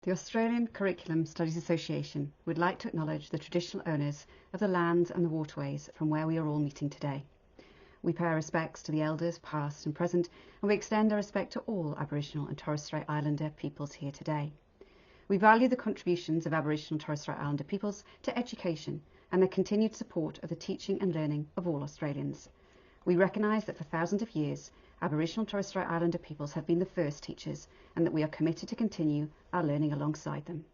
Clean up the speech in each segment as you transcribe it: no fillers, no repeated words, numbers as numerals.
The Australian Curriculum Studies Association would like to acknowledge the traditional owners of the lands and the waterways from where we are all meeting today. We pay our respects to the elders past and present, and we extend our respect to all Aboriginal and Torres Strait Islander peoples here today. We value the contributions of Aboriginal and Torres Strait Islander peoples to education and their continued support of the teaching and learning of all Australians. We recognise that for thousands of years, Aboriginal and Torres Strait Islander peoples have been the first teachers, and that we are committed to continue our learning alongside them.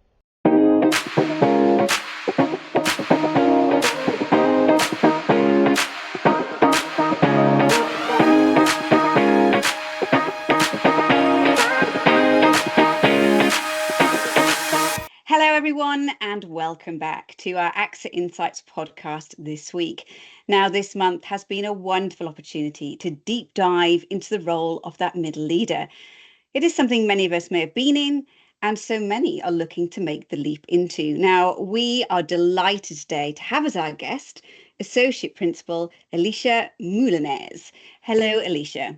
Hello everyone and welcome back to our AXA Insights podcast this week. Now this month has been a wonderful opportunity to deep dive into the role of that middle leader. It is something many of us may have been in and so many are looking to make the leap into. Now we are delighted today to have as our guest Associate Principal Aleesha Meuleners. Hello Aleesha.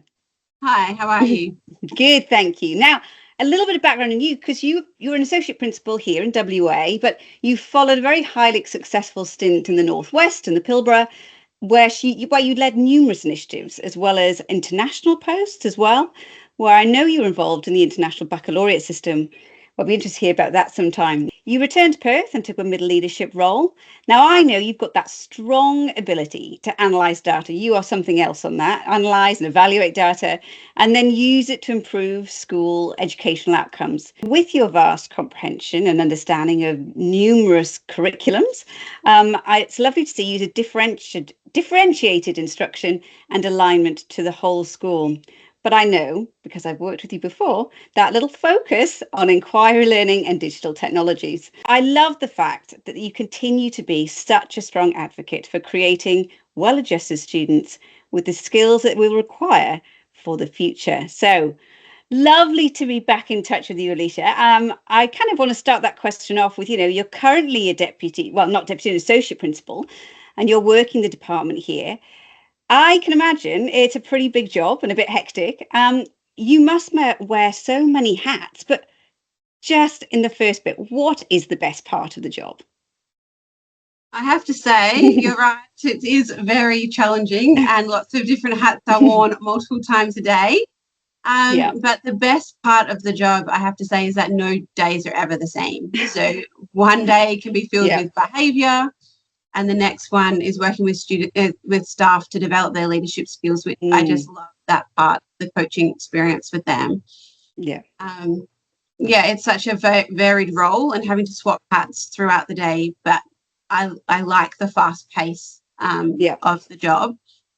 Hi, how are you? Good, thank you. Now, a little bit of background on you, because you're an associate principal here in WA, but you followed a very highly successful stint in the Northwest and the Pilbara, where you led numerous initiatives as well as international posts as well, where I know you were involved in the international baccalaureate system. I'll be interested to hear about that sometime. You returned to Perth and took a middle leadership role. Now, I know you've got that strong ability to analyse data. You are something else on that. Analyse and evaluate data and then use it to improve school educational outcomes. With your vast comprehension and understanding of numerous curriculums, it's lovely to see you to differentiated instruction and alignment to the whole school. But I know, because I've worked with you before, that little focus on inquiry learning and digital technologies. I love the fact that you continue to be such a strong advocate for creating well-adjusted students with the skills that we'll require for the future. So lovely to be back in touch with you, Aleesha. I kind of want to start that question off with, you're currently an associate principal, and you're working the department here. I can imagine it's a pretty big job and a bit hectic. You must wear so many hats, but just in the first bit, what is the best part of the job? I have to say, you're right, it is very challenging and lots of different hats are worn multiple times a day. But the best part of the job, I have to say, is that no days are ever the same. So one day can be filled with behaviour, and the next one is working with staff to develop their leadership skills, which I just love that part, the coaching experience with them. It's such a varied role and having to swap hats throughout the day, but I like the fast pace of the job,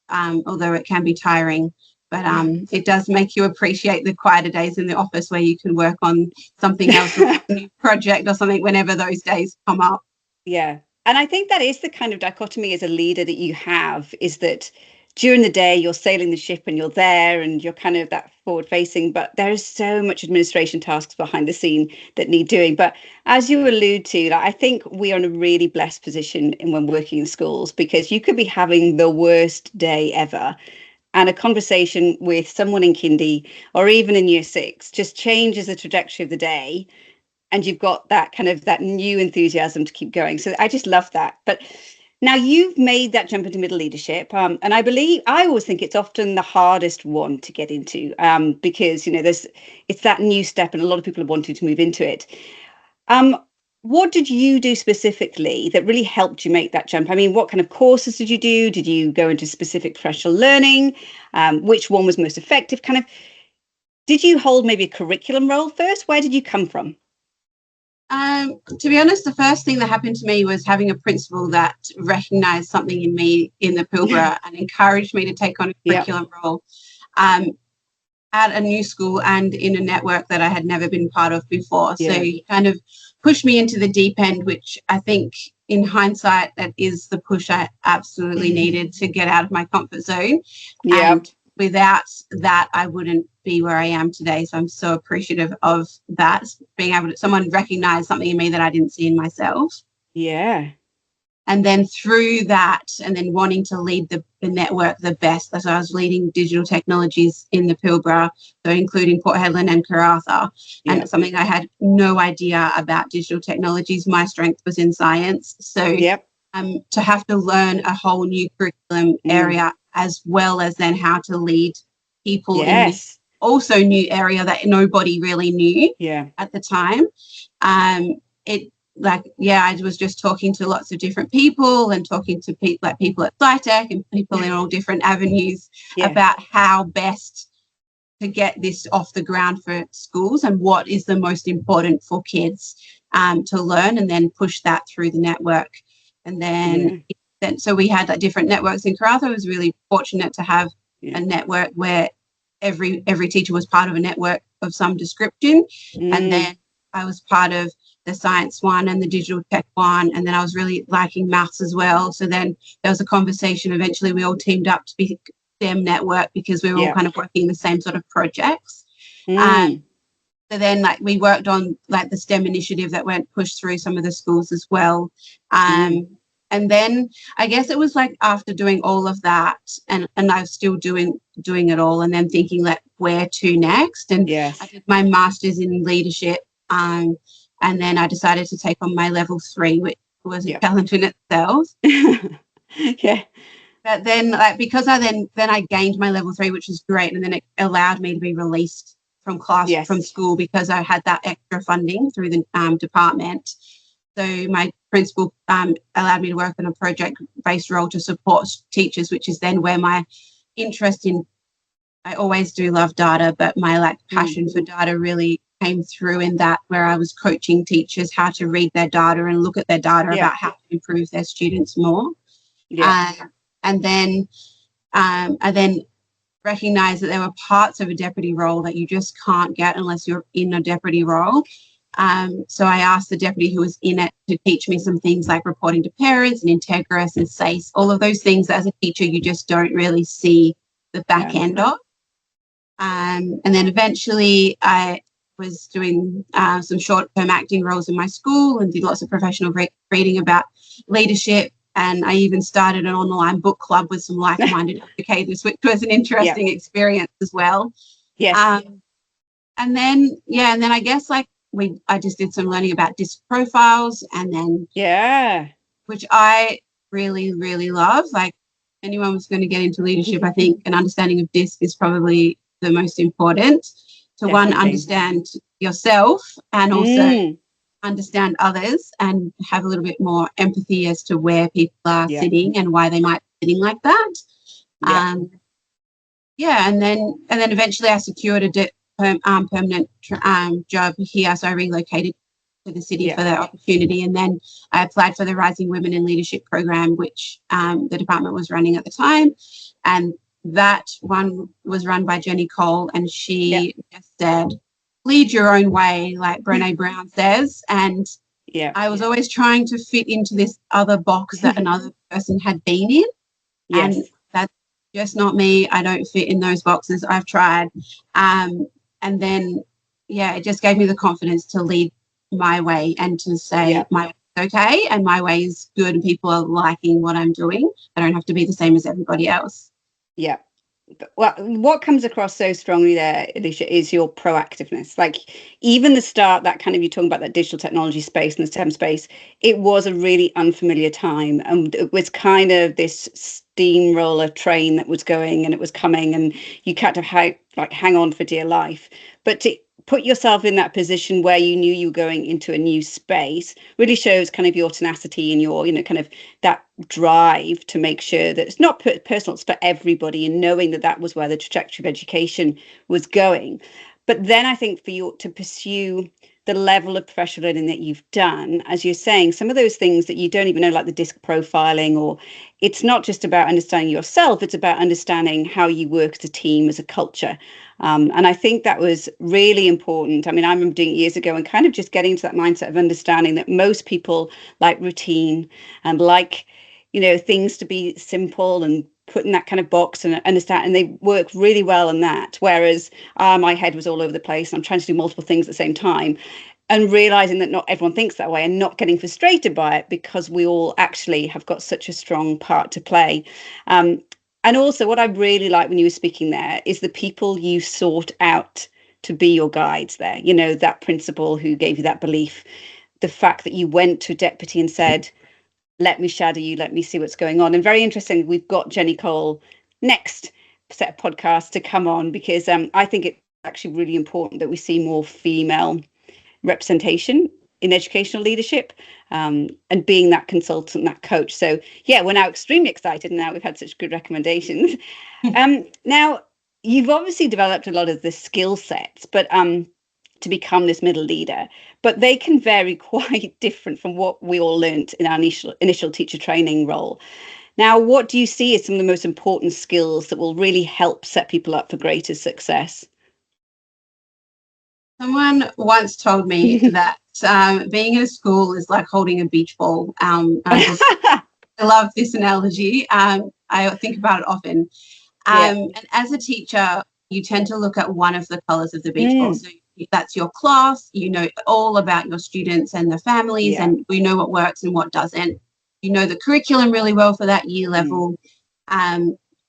although it can be tiring. But it does make you appreciate the quieter days in the office where you can work on something else, a new project or something, whenever those days come up. Yeah. And I think that is the kind of dichotomy as a leader that you have, is that during the day you're sailing the ship and you're there and you're kind of that forward facing, but there is so much administration tasks behind the scene that need doing. But as you allude to, I think we are in a really blessed position when working in schools, because you could be having the worst day ever, and a conversation with someone in kindy or even in year 6 just changes the trajectory of the day. And you've got that kind of that new enthusiasm to keep going. So I just love that. But now you've made that jump into middle leadership. And I always think it's often the hardest one to get into, because, it's that new step and a lot of people are wanting to move into it. What did you do specifically that really helped you make that jump? I mean, what kind of courses did you do? Did you go into specific professional learning? Which one was most effective? Did you hold maybe a curriculum role first? Where did you come from? To be honest, the first thing that happened to me was having a principal that recognised something in me in the Pilbara and encouraged me to take on a curriculum role at a new school and in a network that I had never been part of before. So he kind of pushed me into the deep end, which I think in hindsight, that is the push I absolutely needed to get out of my comfort zone. And without that, I wouldn't be where I am today. So I'm so appreciative of that, being able to someone recognize something in me that I didn't see in myself. Yeah. And then through that, and then wanting to lead the network the best, so I was leading digital technologies in the Pilbara, so including Port Hedland and Karratha. And it's something I had no idea about digital technologies. My strength was in science. So to have to learn a whole new curriculum area, as well as then how to lead people in this also new area that nobody really knew at the time. I was just talking to lots of different people and talking to people at SciTech and people in all different avenues about how best to get this off the ground for schools and what is the most important for kids to learn, and then push that through the network. And then so we had different networks in Karratha. I was really fortunate to have a network where every teacher was part of a network of some description. And then I was part of the science one and the digital tech one, and then I was really liking maths as well. So then there was a conversation. Eventually we all teamed up to be STEM network because we were all kind of working the same sort of projects. So then we worked on the STEM initiative that went pushed through some of the schools as well. And then I guess it was after doing all of that, and I was still doing it all, and then thinking where to next. And I did my master's in leadership, and then I decided to take on my level 3, which was a challenge in itself. But then because I gained my level 3, which was great, and then it allowed me to be released from class from school because I had that extra funding through the department. So my principal allowed me to work on a project-based role to support teachers, which is then where my interest in, I always do love data, but my passion for data really came through in that, where I was coaching teachers how to read their data and look at their data about how to improve their students more. And then I then recognized that there were parts of a deputy role that you just can't get unless you're in a deputy role. So I asked the deputy who was in it to teach me some things like reporting to parents and Integris and SACE, all of those things that as a teacher you just don't really see the back end of. And then eventually I was doing some short-term acting roles in my school and did lots of professional reading about leadership. And I even started an online book club with some like-minded educators, which was an interesting experience as well. And then I guess I just did some learning about DISC profiles, and then which I really, really love. Anyone who's going to get into leadership, I think an understanding of DISC is probably the most important to understand yourself and also understand others and have a little bit more empathy as to where people are sitting and why they might be sitting like that. And then eventually I secured a permanent job here, so I relocated to the city for that opportunity, and then I applied for the Rising Women in Leadership program, which the department was running at the time, and that one was run by Jenny Cole, and she just said, lead your own way, like Brené Brown says. And I was always trying to fit into this other box that another person had been in, and that's just not me. I don't fit in those boxes. I've tried. And then, it just gave me the confidence to lead my way and to say my way is okay and my way is good and people are liking what I'm doing. I don't have to be the same as everybody else. Well, what comes across so strongly there, Aleesha, is your proactiveness. Even the start, that kind of, you're talking about that digital technology space and the STEM space, it was a really unfamiliar time. And it was kind of this steamroller train that was going and it was coming, and you had to hang on for dear life. But to put yourself in that position where you knew you were going into a new space really shows kind of your tenacity and your, kind of that drive to make sure that it's not personal, it's for everybody, and knowing that was where the trajectory of education was going. But then I think for you to pursue the level of professional learning that you've done, as you're saying, some of those things that you don't even know, like the DISC profiling, or it's not just about understanding yourself, it's about understanding how you work as a team, as a culture. And I think that was really important. I mean, I remember doing it years ago and kind of just getting to that mindset of understanding that most people like routine and things to be simple and put in that kind of box and understand, and they work really well in that. Whereas my head was all over the place and I'm trying to do multiple things at the same time. and realizing that not everyone thinks that way, and not getting frustrated by it, because we all actually have got such a strong part to play. And also, what I really like when you were speaking there is the people you sought out to be your guides there. You know, that principal who gave you that belief, the fact that you went to deputy and said, let me shadow you, let me see what's going on. And very interesting, we've got Jenny Cole next set of podcasts to come on, because I think it's actually really important that we see more female representation in educational leadership, and being that consultant, that coach. So yeah, we're now extremely excited, and now we've had such good recommendations. Now, you've obviously developed a lot of the skill sets, but to become this middle leader, but they can vary quite different from what we all learnt in our initial teacher training role. Now, what do you see as some of the most important skills that will really help set people up for greater success? Someone once told me that being in a school is like holding a beach ball. I love this analogy. I think about it often. And as a teacher, you tend to look at one of the colours of the beach ball. So that's your class. You know all about your students and the families, and we know what works and what doesn't. You know the curriculum really well for that year level.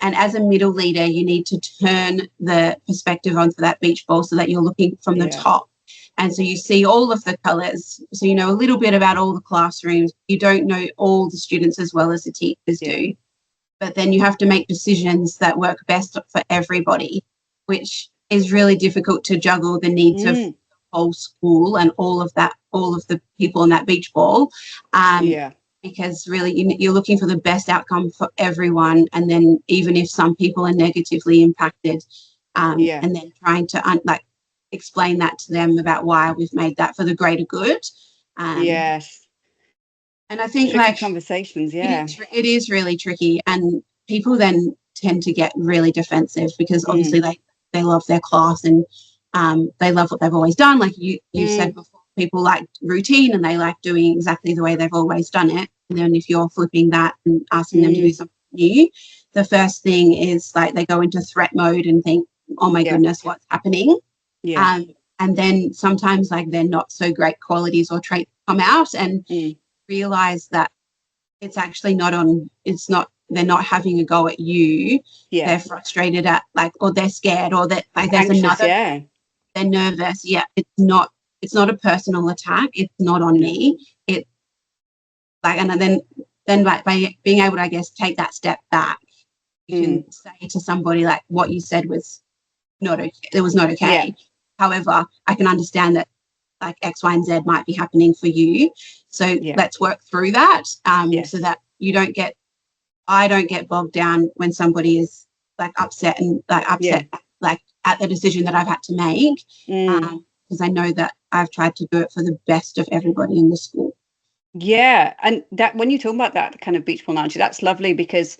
And as a middle leader, you need to turn the perspective onto that beach ball so that you're looking from the top. And so you see all of the colours. So you know a little bit about all the classrooms. You don't know all the students as well as the teachers do. But then you have to make decisions that work best for everybody, which is really difficult to juggle the needs of the whole school and all of the people in that beach ball. Because really you're looking for the best outcome for everyone, and then even if some people are negatively impacted, and then trying to explain that to them about why we've made that for the greater good. And I think tricky conversations, it is really tricky, and people then tend to get really defensive because obviously they love their class, and they love what they've always done. Like you said before, people like routine and they like doing exactly the way they've always done it. And then if you're flipping that and asking them to do something new, the first thing is like they go into threat mode and think, oh my goodness, what's happening? And then sometimes like they're not so great qualities or traits come out, and realize that it's actually they're not having a go at you. They're frustrated at or they're scared, or that like there's anxious, they're nervous. It's not a personal attack. It's not on me. It's like, and then like by being able to, I guess, take that step back, you can say to somebody like, what you said was not okay. It was not okay. However, I can understand that like X, Y, and Z might be happening for you. So let's work through that, so that I don't get bogged down when somebody is like upset like at the decision that I've had to make, because I know that I've tried to do it for the best of everybody in the school. And that when you talk about that kind of beach ball analogy, that's lovely, because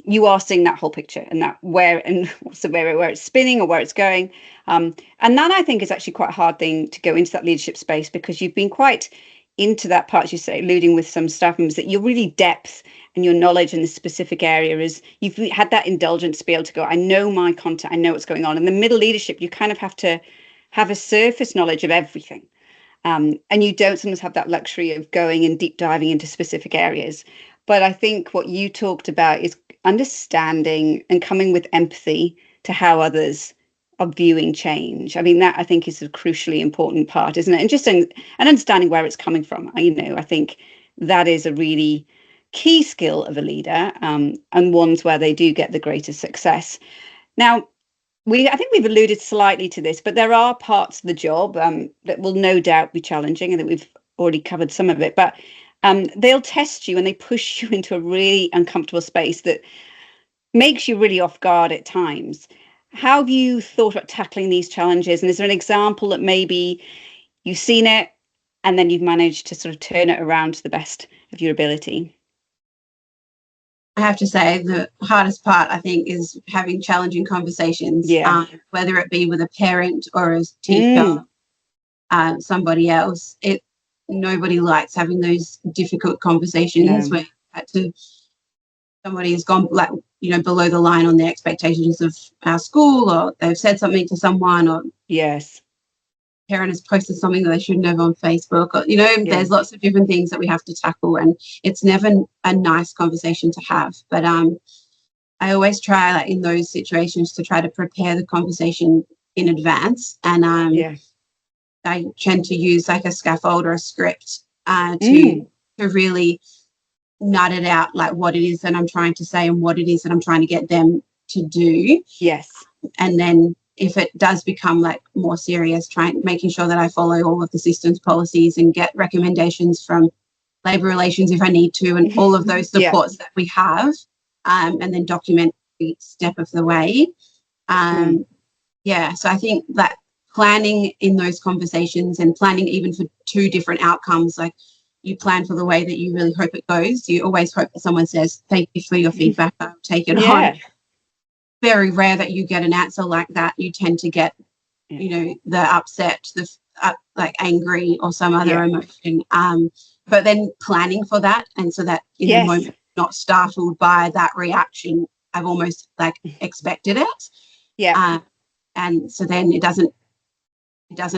you are seeing that whole picture, and that where it's spinning or where it's going, and that I think is actually quite a hard thing to go into that leadership space, because you've been quite into that part, as you say, alluding with some staff members, that you're really depth and your knowledge in this specific area is, you've had that indulgence to be able to go, I know my content, I know what's going on. In the middle leadership, you kind of have to have a surface knowledge of everything. And you don't sometimes have that luxury of going and deep diving into specific areas. But I think what you talked about is understanding and coming with empathy to how others are viewing change. I mean, that I think is a crucially important part, isn't it? And just and understanding where it's coming from. I think that is a really key skill of a leader, and ones where they do get the greatest success. Now, I think we've alluded slightly to this, but there are parts of the job that will no doubt be challenging, and that we've already covered some of it. But they'll test you and they push you into a really uncomfortable space that makes you really off guard at times. How have you thought about tackling these challenges? And is there an example that maybe you've seen it and then you've managed to sort of turn it around to the best of your ability? I have to say the hardest part, I think, is having challenging conversations, whether it be with a parent or a teacher, somebody else. Nobody likes having those difficult conversations where somebody has gone below the line on their expectations of our school, or they've said something to someone, or parent has posted something that they shouldn't have on Facebook, or, you know, there's lots of different things that we have to tackle, and it's never a nice conversation to have. But I always try, like, in those situations, to try to prepare the conversation in advance, and I tend to use like a scaffold or a script to really nut it out, like what it is that I'm trying to say and what it is that I'm trying to get them to do. Yes. And then if it does become like more serious, making sure that I follow all of the systems policies and get recommendations from labour relations if I need to, and all of those supports that we have, and then document each step of the way. So I think that planning in those conversations, and planning even for two different outcomes, like you plan for the way that you really hope it goes. You always hope that someone says, "Thank you for your feedback, I'll take it on." Very rare that you get an answer like that. You tend to get, you know, the upset, the like angry or some other emotion. But then planning for that, and so that in the moment, not startled by that reaction, I've almost like expected it. And so then it doesn't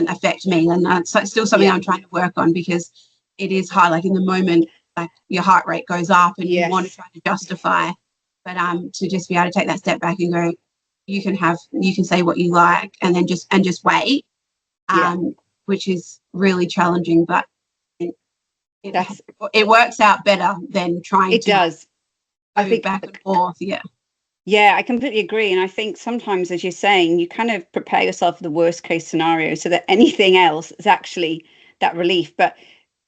affect me, and that's still something I'm trying to work on, because it is hard. Like in the moment, like your heart rate goes up and you want to try to justify, but to just be able to take that step back and go, you can say what you like, and then just wait, which is really challenging, but it works out better than trying to. It does. I think back and forth. Yeah, I completely agree. And I think sometimes, as you're saying, you kind of prepare yourself for the worst case scenario so that anything else is actually that relief. But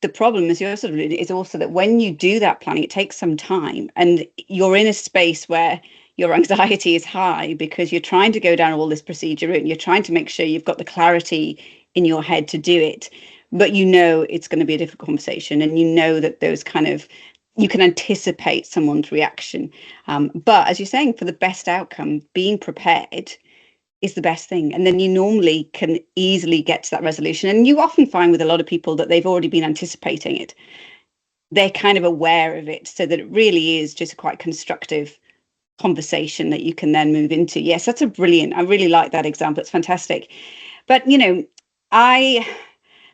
the problem, as you're sort of alluding, is also that when you do that planning, it takes some time, and you're in a space where your anxiety is high because you're trying to go down all this procedure route, and you're trying to make sure you've got the clarity in your head to do it. But you know it's going to be a difficult conversation, and you know that those kind of, you can anticipate someone's reaction. But as you're saying, for the best outcome, being prepared is the best thing. And then you normally can easily get to that resolution. And you often find with a lot of people that they've already been anticipating it. They're kind of aware of it, so that it really is just a quite constructive conversation that you can then move into. Yes, that's I really like that example. It's fantastic. But, you know,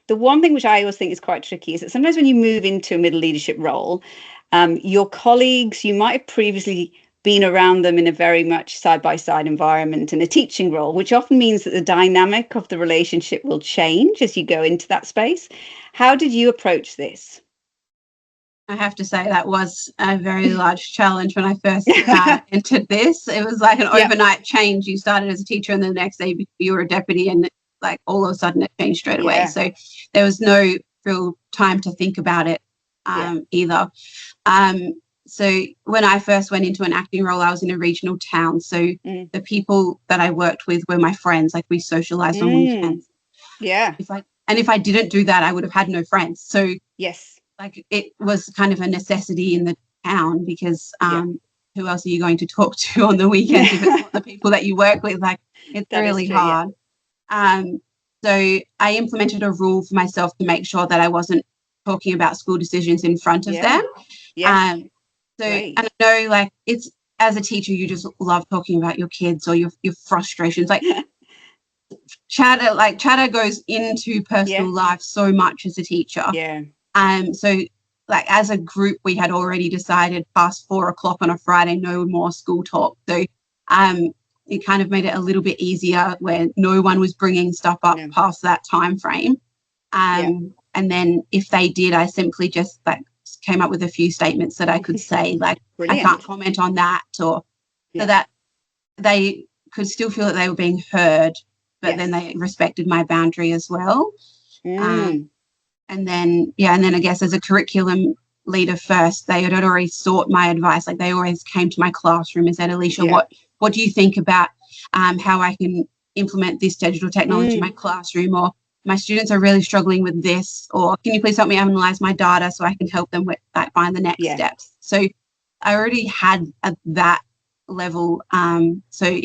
the one thing which I always think is quite tricky is that sometimes when you move into a middle leadership role, your colleagues, you might have previously been around them in a very much side-by-side environment in a teaching role, which often means that the dynamic of the relationship will change as you go into that space. How did you approach this? I have to say that was a very large challenge when I first entered this. It was like an overnight change. You started as a teacher, and the next day you were a deputy, and like all of a sudden it changed straight away. So there was no real time to think about it either. So when I first went into an acting role, I was in a regional town. So the people that I worked with were my friends. Like we socialized on weekends. If I didn't do that, I would have had no friends. So like it was kind of a necessity in the town, because who else are you going to talk to on the weekends if it's not the people that you work with? Like it's really hard. So I implemented a rule for myself to make sure that I wasn't talking about school decisions in front of them. And I know, like, it's, as a teacher, you just love talking about your kids or your frustrations. Like chatter goes into personal life so much as a teacher. So like as a group, we had already decided past 4 o'clock on a Friday, no more school talk. So it kind of made it a little bit easier where no one was bringing stuff up past that time frame. And then if they did, I simply just like came up with a few statements that I could say, like, I can't comment on that, or so that they could still feel that they were being heard, but then they respected my boundary as well. And then I guess as a curriculum leader first, they had already sought my advice. Like they always came to my classroom and said, Aleesha, what do you think about how I can implement this digital technology in my classroom? Or my students are really struggling with this, or can you please help me analyze my data so I can help them with that, find the next steps. So I already had that level. So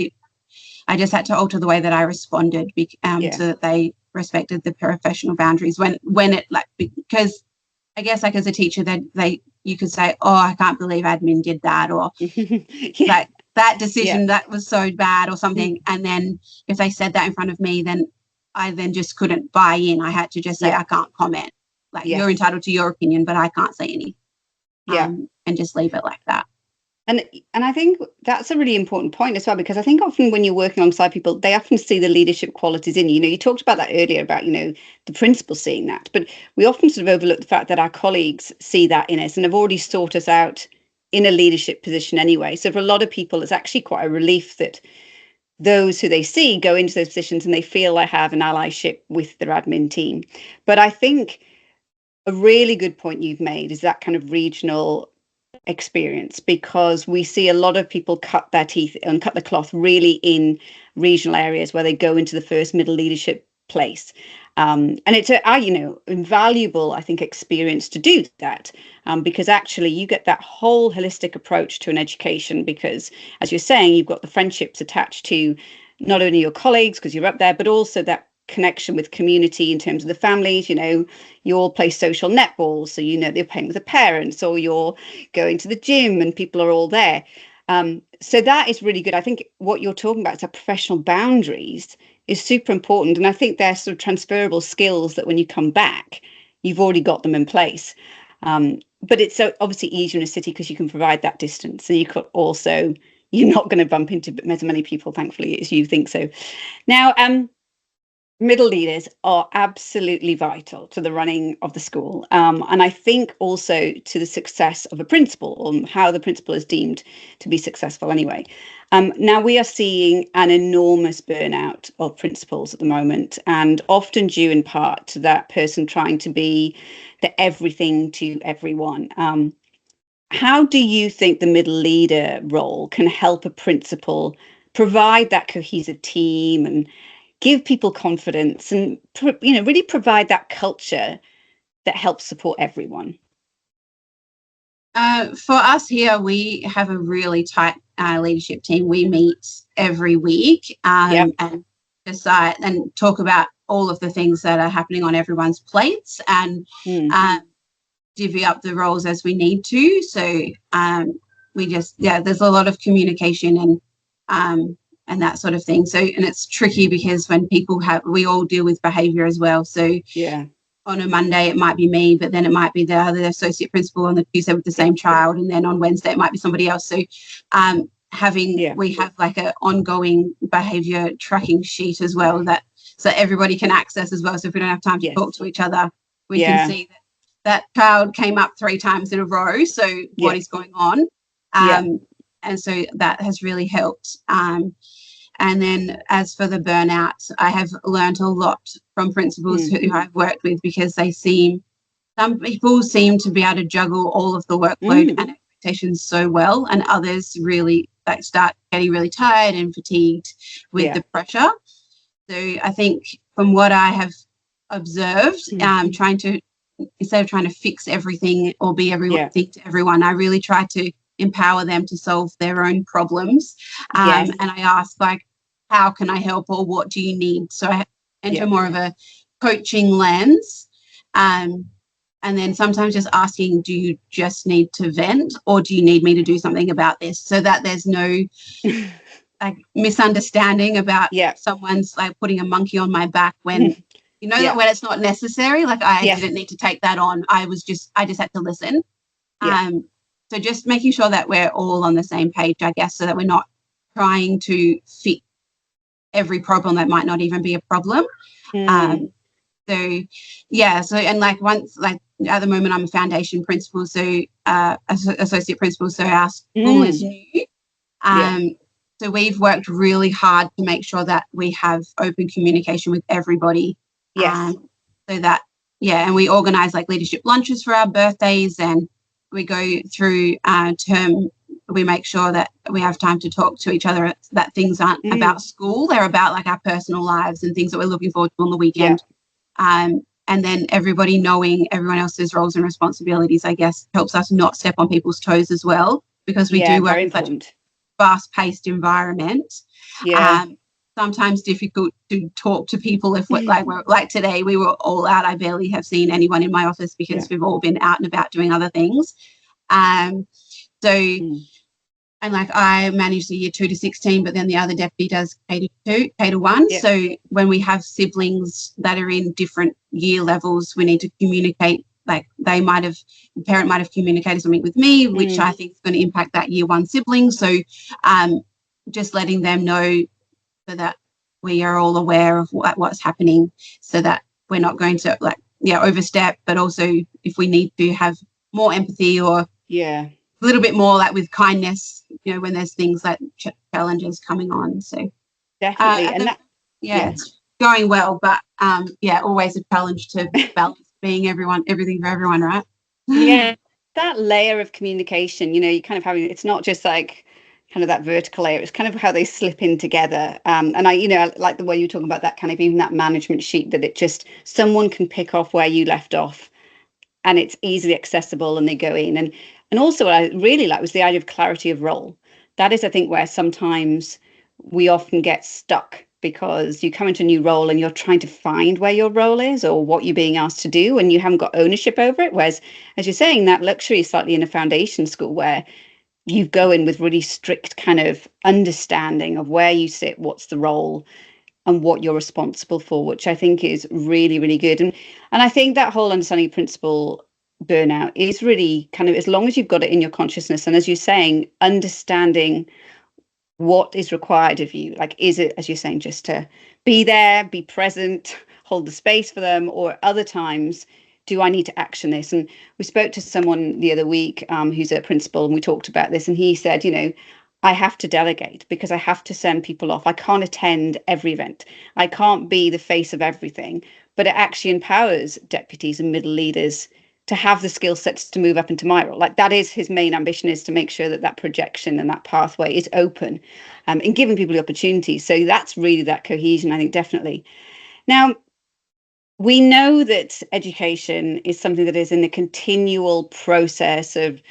I just had to alter the way that I responded so that they respected the professional boundaries when it, like, because I guess like as a teacher you could say, oh, I can't believe admin did that, or like that decision that was so bad or something. And then if they said that in front of me, then I then just couldn't buy in. I had to just say, I can't comment. Like, you're entitled to your opinion, but I can't say anything. And just leave it like that. And I think that's a really important point as well, because I think often when you're working alongside people, they often see the leadership qualities in you. You know, you talked about that earlier about, you know, the principal seeing that, but we often sort of overlook the fact that our colleagues see that in us and have already sought us out in a leadership position anyway. So for a lot of people, it's actually quite a relief that those who they see go into those positions and they feel they have an allyship with their admin team. But I think a really good point you've made is that kind of regional experience, because we see a lot of people cut their teeth and cut the cloth really in regional areas where they go into the first middle leadership place. And it's a invaluable, I think, experience to do that, because actually you get that whole holistic approach to an education, because as you're saying, you've got the friendships attached to not only your colleagues because you're up there, but also that connection with community in terms of the families. You know, you all play social netballs, so you know they're playing with the parents, or you're going to the gym and people are all there. So that is really good. I think what you're talking about is that professional boundaries is super important, and I think they're sort of transferable skills that when you come back, you've already got them in place. But it's so obviously easier in a city because you can provide that distance, and you could also, you're not going to bump into as many people, thankfully, as you think so. Now, middle leaders are absolutely vital to the running of the school, and I think also to the success of a principal, or how the principal is deemed to be successful anyway. Now we are seeing an enormous burnout of principals at the moment, and often due in part to that person trying to be the everything to everyone. How do you think the middle leader role can help a principal provide that cohesive team and give people confidence and, you know, really provide that culture that helps support everyone? For us here, we have a really tight leadership team. We meet every week and decide and talk about all of the things that are happening on everyone's plates, and divvy up the roles as we need to. So we just, there's a lot of communication and that sort of thing. So, and it's tricky because when we all deal with behaviour as well. So on a Monday it might be me, but then it might be the other associate principal on the Tuesday with the same child, and then on Wednesday it might be somebody else. So we have like an ongoing behaviour tracking sheet as well, that so everybody can access as well. So if we don't have time to talk to each other, we can see that child came up 3 times in a row. So what is going on? And so that has really helped. And then as for the burnout, I have learned a lot from principals who I've worked with, because some people seem to be able to juggle all of the workload and expectations so well, and others really start getting really tired and fatigued with the pressure. So I think from what I have observed, instead of trying to fix everything or be everything to everyone, I really try to empower them to solve their own problems. And I ask, like, how can I help, or what do you need? So I enter more of a coaching lens, and then sometimes just asking, do you just need to vent, or do you need me to do something about this, so that there's no like misunderstanding about someone's like putting a monkey on my back when that when it's not necessary. Like I didn't need to take that on. I just had to listen. So just making sure that we're all on the same page, I guess, so that we're not trying to fit every problem that might not even be a problem. So and like once, like at the moment I'm a foundation principal, so associate principal, so our school is new. So we've worked really hard to make sure that we have open communication with everybody. So that and we organise like leadership lunches for our birthdays, and we go through term. We make sure that we have time to talk to each other, that things aren't about school, they're about like our personal lives and things that we're looking forward to on the weekend. And then everybody knowing everyone else's roles and responsibilities, I guess, helps us not step on people's toes as well, because we do work in such a fast-paced environment. Sometimes difficult to talk to people if we're like today we were all out. I barely have seen anyone in my office because we've all been out and about doing other things. So and like I manage the year 2 to 16, but then the other deputy does K to 1. Yeah. So when we have siblings that are in different year levels, we need to communicate. Like the parent might have communicated something with me, which I think is going to impact that year 1 sibling. So just letting them know so that we are all aware of what's happening, so that we're not going to overstep, but also if we need to have more empathy or a little bit more like with kindness, when there's things like challenges coming on. So definitely, it's going well, but always a challenge to balance being everything for everyone, right? Yeah, that layer of communication, you kind of having, it's not just like kind of that vertical layer, it's kind of how they slip in together. And I like the way you're talking about that kind of, even that management sheet, that it just, someone can pick off where you left off and it's easily accessible and they go in. And also what I really like was the idea of clarity of role. That is, I think, where sometimes we often get stuck, because you come into a new role and you're trying to find where your role is or what you're being asked to do, and you haven't got ownership over it. Whereas, as you're saying, that luxury is slightly in a foundation school where you go in with really strict kind of understanding of where you sit, what's the role, and what you're responsible for, which I think is really, really good. And I think that whole understanding of principal burnout is really kind of, as long as you've got it in your consciousness, and as you're saying, understanding what is required of you. Like, is it, as you're saying, just to be there, be present, hold the space for them, or other times, do I need to action this? And we spoke to someone the other week who's a principal, and we talked about this, and he said, I have to delegate because I have to send people off. I can't attend every event. I can't be the face of everything, but it actually empowers deputies and middle leaders to have the skill sets to move up into my role. Like, that is his main ambition, is to make sure that projection and that pathway is open, and giving people the opportunities. So that's really that cohesion, I think, definitely. Now, we know that education is something that is in a continual process of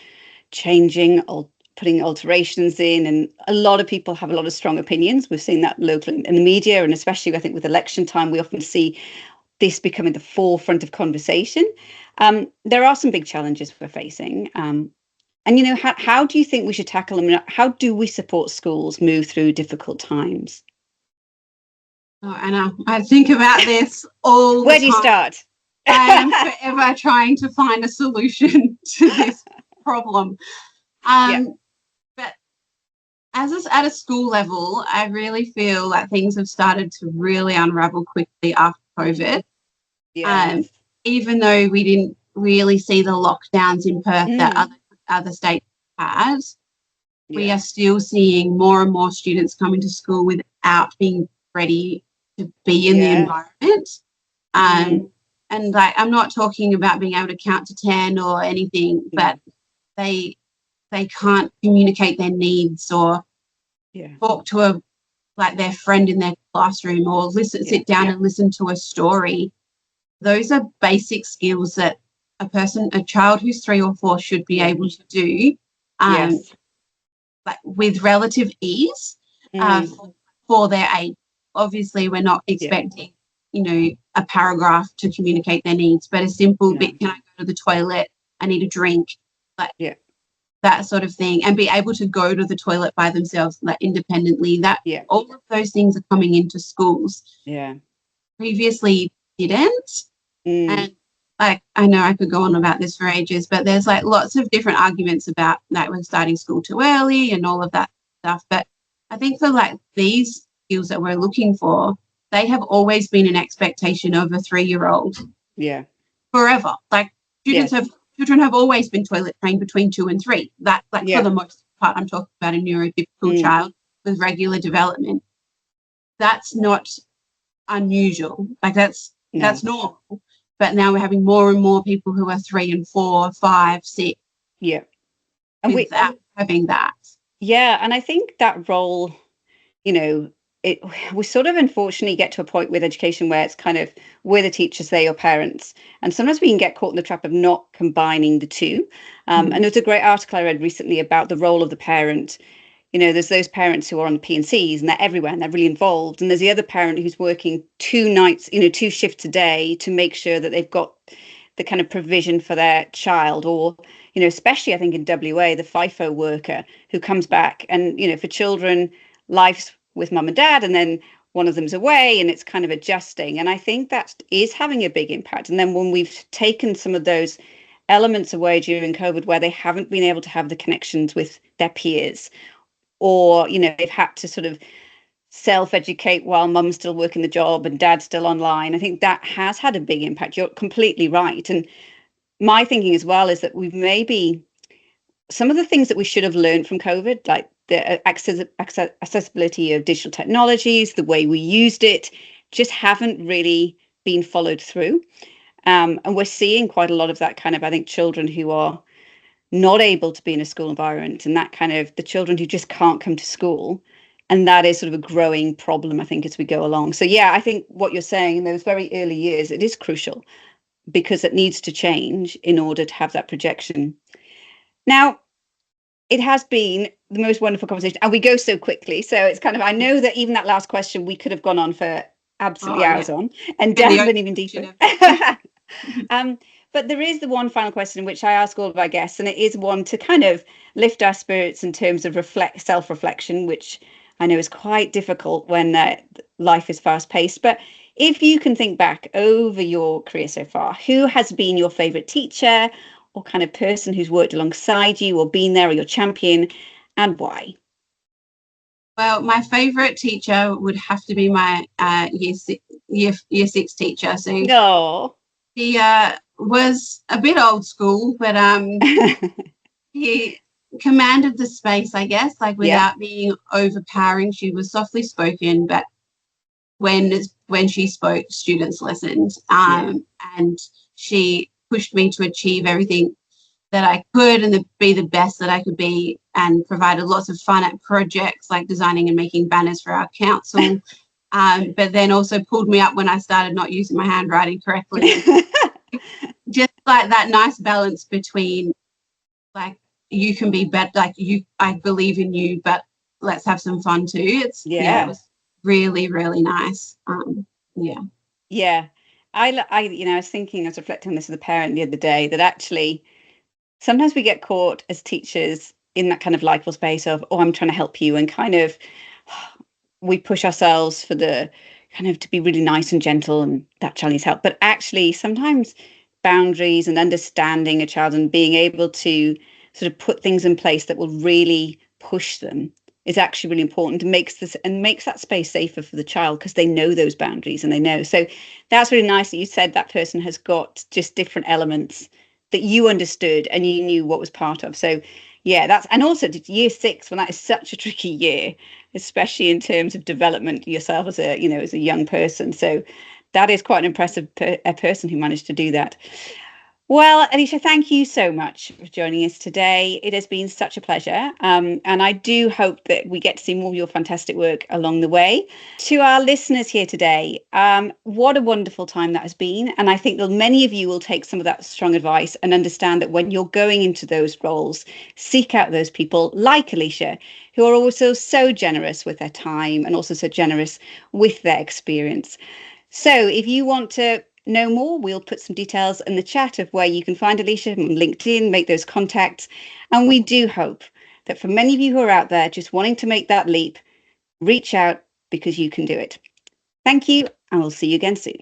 changing, putting alterations in, and a lot of people have a lot of strong opinions. We've seen that locally in the media, and especially I think with election time, we often see this becoming the forefront of conversation. There are some big challenges we're facing. And, how do you think we should tackle them? How do we support schools move through difficult times? Oh, Anna, I think about this all the time. Where do you start? I am forever trying to find a solution to this problem. But at a school level, I really feel like things have started to really unravel quickly after COVID. Yes. Even though we didn't really see the lockdowns in Perth that other states had, we are still seeing more and more students coming to school without being ready to be in the environment. And like, I'm not talking about being able to count to 10 or anything, but they can't communicate their needs or talk to their friend in their classroom, or sit down and listen to a story. Those are basic skills that a child who's 3 or 4 should be able to do with relative ease for their age. Obviously, we're not expecting, a paragraph to communicate their needs, but a simple bit, can I go to the toilet? I need a drink, that sort of thing, and be able to go to the toilet by themselves, independently. All of those things are coming into schools. Previously didn't. And I know I could go on about this for ages, but there's lots of different arguments about we're starting school too early and all of that stuff. But I think for these skills that we're looking for, they have always been an expectation of a 3-year-old. Forever. Children have always been toilet trained between 2 and 3. For the most part, I'm talking about a neurotypical child with regular development. That's not unusual. That's normal. But now we're having more and more people who are 3 and 4, 5, 6. And without having that. And I think that role, we sort of unfortunately get to a point with education where it's kind of, we're the teachers, they're your parents. And sometimes we can get caught in the trap of not combining the two. And there's a great article I read recently about the role of the parent. There's those parents who are on the P&Cs and they're everywhere and they're really involved. And there's the other parent who's working 2 nights, 2 shifts a day to make sure that the kind of provision for their child, or, you know, especially I think in WA, the FIFO worker who comes back and, you know, for children, life's with mum and dad, and then one of them's away and it's kind of adjusting. And I think that is having a big impact. And then when we've taken some of those elements away during COVID, where they haven't been able to have the connections with their peers, or, you know, they've had to sort of self-educate while mum's still working the job and dad's still online, I think that has had a big impact. You're completely right. And my thinking as well is that we've maybe some of the things that we should have learned from COVID, like the accessibility of digital technologies, the way we used it, just haven't really been followed through. And we're seeing quite a lot of that kind of, I think, children who are not able to be in a school environment, and that kind of the children who just can't come to school. And that is sort of a growing problem, I think, as we go along. So, yeah, I think what you're saying in those very early years, it is crucial because it needs to change in order to have that projection. Now, it has been the most wonderful conversation, and we go so quickly. So it's kind of, I know that even that last question, we could have gone on for absolutely hours on and delved even deeper. But there is the one final question, which I ask all of our guests, and it is one to kind of lift our spirits in terms of self-reflection, which I know is quite difficult when life is fast-paced. But if you can think back over your career so far, who has been your favorite teacher or kind of person who's worked alongside you or been there, or your champion, and why? Well, my favorite teacher would have to be my year six teacher. So he was a bit old school, but he commanded the space, I guess, like without being overpowering. She was softly spoken, but when she spoke, students listened. And she pushed me to achieve everything that I could and be the best that I could be, and provided lots of fun at projects like designing and making banners for our council. But then also pulled me up when I started not using my handwriting correctly. Just like that nice balance between, like, you can be better, like, I believe in you, but let's have some fun too. It was really, really nice. I you know, I was thinking, I was reflecting on this as a parent the other day, that actually sometimes we get caught as teachers in that kind of likeable space of, oh, I'm trying to help you, and kind of we push ourselves for the kind of to be really nice and gentle, and that child needs help. But actually sometimes boundaries and understanding a child and being able to sort of put things in place that will really push them is actually really important, and makes that space safer for the child, because they know those boundaries and they know. So that's really nice that you said that person has got just different elements that you understood and you knew what was part of. So yeah, that's, and also year six, when that is such a tricky year, especially in terms of development yourself as a, you know, as a young person. So that is quite an impressive a person who managed to do that. Well, Aleesha, thank you so much for joining us today. It has been such a pleasure. And I do hope that we get to see more of your fantastic work along the way. To our listeners here today, what a wonderful time that has been. And I think that many of you will take some of that strong advice and understand that when you're going into those roles, seek out those people like Aleesha, who are also so generous with their time and also so generous with their experience. So if you want to know more, we'll put some details in the chat of where you can find Aleesha on LinkedIn, make those contacts. And we do hope that for many of you who are out there just wanting to make that leap, reach out, because you can do it. Thank you, and we'll see you again soon.